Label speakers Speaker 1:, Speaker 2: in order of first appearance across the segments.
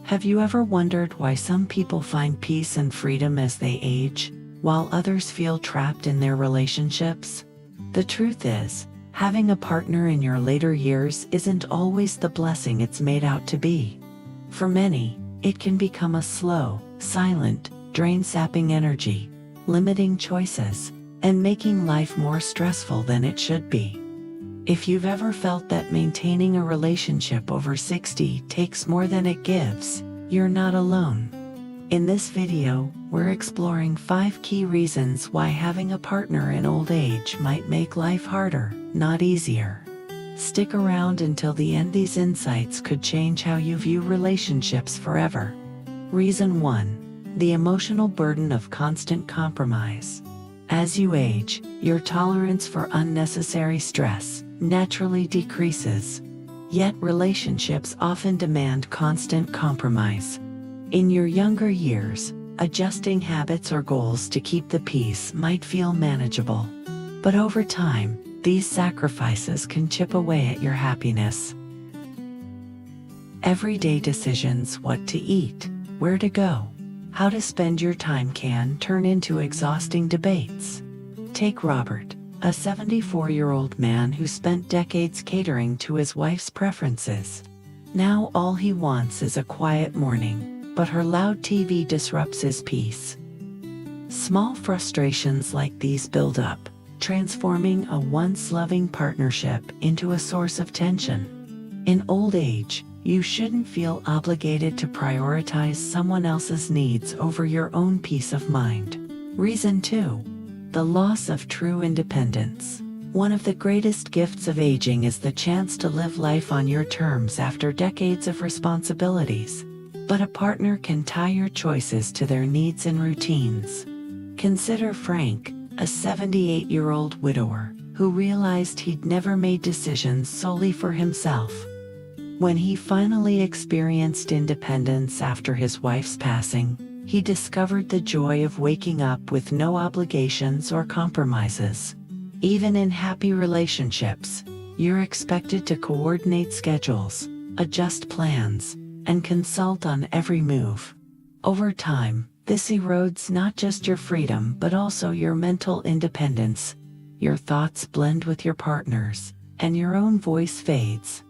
Speaker 1: Have you ever wondered why some people find peace and freedom as they age, while others feel trapped in their relationships? The truth is, having a partner in your later years isn't always the blessing it's made out to be. For many, it can become a slow, silent, drain-sapping energy, limiting choices, and making life more stressful than it should be. If you've ever felt that maintaining a relationship over 60 takes more than it gives, you're not alone. In this video, we're exploring 5 key reasons why having a partner in old age might make life harder, not easier. Stick around until the end. These insights could change how you view relationships forever. Reason 1. The emotional burden of constant compromise. As you age, your tolerance for unnecessary stress naturally decreases. Yet relationships often demand constant compromise. In your younger years, adjusting habits or goals to keep the peace might feel manageable. But over time, these sacrifices can chip away at your happiness. Everyday decisions, what to eat, where to go, how to spend your time, can turn into exhausting debates. Take Robert, a 74-year-old man who spent decades catering to his wife's preferences. Now all he wants is a quiet morning, but her loud TV disrupts his peace. Small frustrations like these build up, transforming a once loving partnership into a source of tension. In old age, you shouldn't feel obligated to prioritize someone else's needs over your own peace of mind. Reason 2. The loss of true independence. One of the greatest gifts of aging is the chance to live life on your terms after decades of responsibilities. But a partner can tie your choices to their needs and routines. Consider Frank, a 78-year-old widower, who realized he'd never made decisions solely for himself. When he finally experienced independence after his wife's passing, he discovered the joy of waking up with no obligations or compromises. Even in happy relationships, you're expected to coordinate schedules, adjust plans, and consult on every move. Over time, this erodes not just your freedom but also your mental independence. Your thoughts blend with your partner's, and your own voice fades.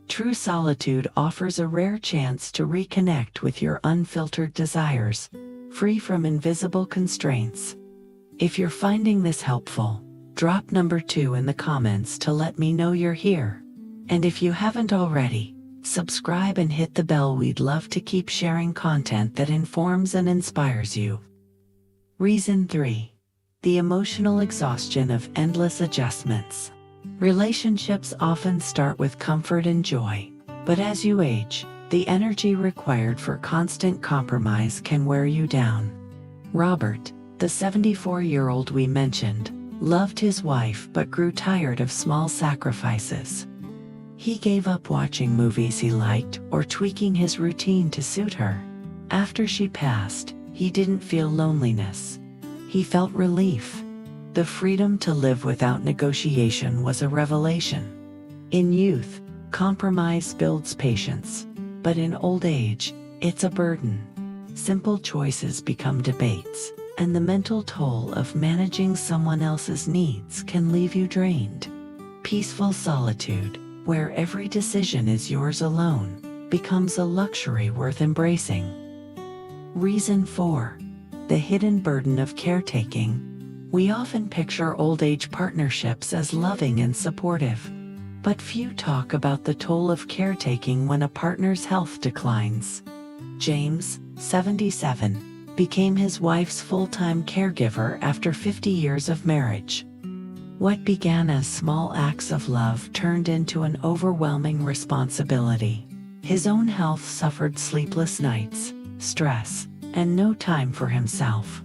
Speaker 1: True solitude offers a rare chance to reconnect with your unfiltered desires, free from invisible constraints. If you're finding this helpful, drop number 2 in the comments to let me know you're here. And if you haven't already, subscribe and hit the bell. We'd love to keep sharing content that informs and inspires you. Reason 3. The emotional exhaustion of endless adjustments. Relationships often start with comfort and joy, but as you age, the energy required for constant compromise can wear you down. Robert, the 74-year-old we mentioned, loved his wife but grew tired of small sacrifices. He gave up watching movies he liked or tweaking his routine to suit her. After she passed, he didn't feel loneliness. He felt relief. The freedom to live without negotiation was a revelation. In youth, compromise builds patience, but in old age, it's a burden. Simple choices become debates, and the mental toll of managing someone else's needs can leave you drained. Peaceful solitude, where every decision is yours alone, becomes a luxury worth embracing. Reason 4. The hidden burden of caretaking. We often picture old age partnerships as loving and supportive, but few talk about the toll of caretaking when a partner's health declines. James, 77, became his wife's full-time caregiver after 50 years of marriage. What began as small acts of love turned into an overwhelming responsibility. His own health suffered sleepless nights, stress, and no time for himself.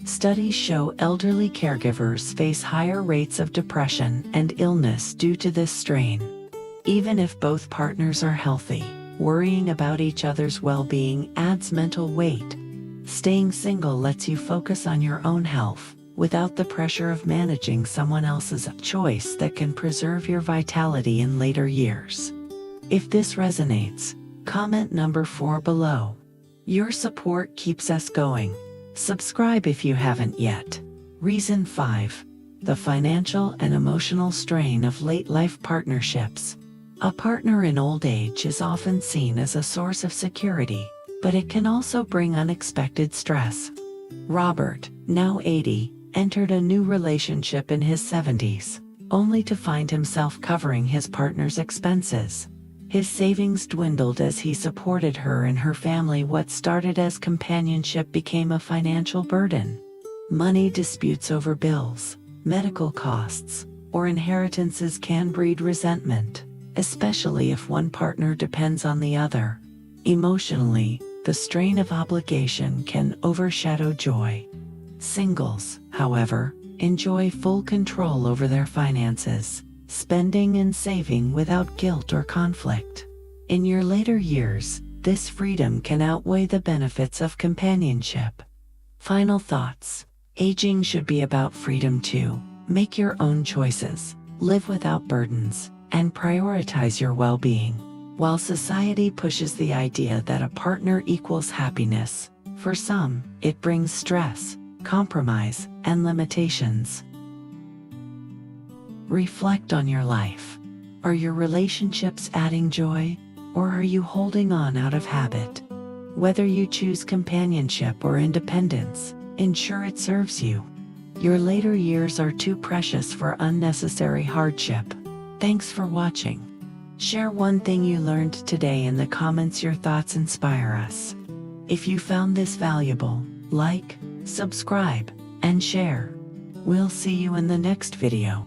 Speaker 1: Studies show elderly caregivers face higher rates of depression and illness due to this strain. Even if both partners are healthy, worrying about each other's well-being adds mental weight. Staying single lets you focus on your own health, without the pressure of managing someone else's choice that can preserve your vitality in later years. If this resonates, comment number 4 below. Your support keeps us going. Subscribe if you haven't yet. Reason 5. The financial and emotional strain of late-life partnerships. A partner in old age is often seen as a source of security, but it can also bring unexpected stress. Robert, now 80, entered a new relationship in his 70s, only to find himself covering his partner's expenses. His savings dwindled as he supported her and her family. What started as companionship became a financial burden. Money disputes over bills, medical costs, or inheritances can breed resentment, especially if one partner depends on the other. Emotionally, the strain of obligation can overshadow joy. Singles, however, enjoy full control over their finances, spending and saving without guilt or conflict. In your later years, this freedom can outweigh the benefits of companionship. Final thoughts. Aging should be about freedom too. Make your own choices, live without burdens, and prioritize your well-being. While society pushes the idea that a partner equals happiness, for some, it brings stress, compromise, and limitations. Reflect on your life. Are your relationships adding joy, or are you holding on out of habit? Whether you choose companionship or independence, ensure it serves you. Your later years are too precious for unnecessary hardship. Thanks for watching. Share one thing you learned today in the comments. Your thoughts inspire us. If you found this valuable, like, subscribe, and share. We'll see you in the next video.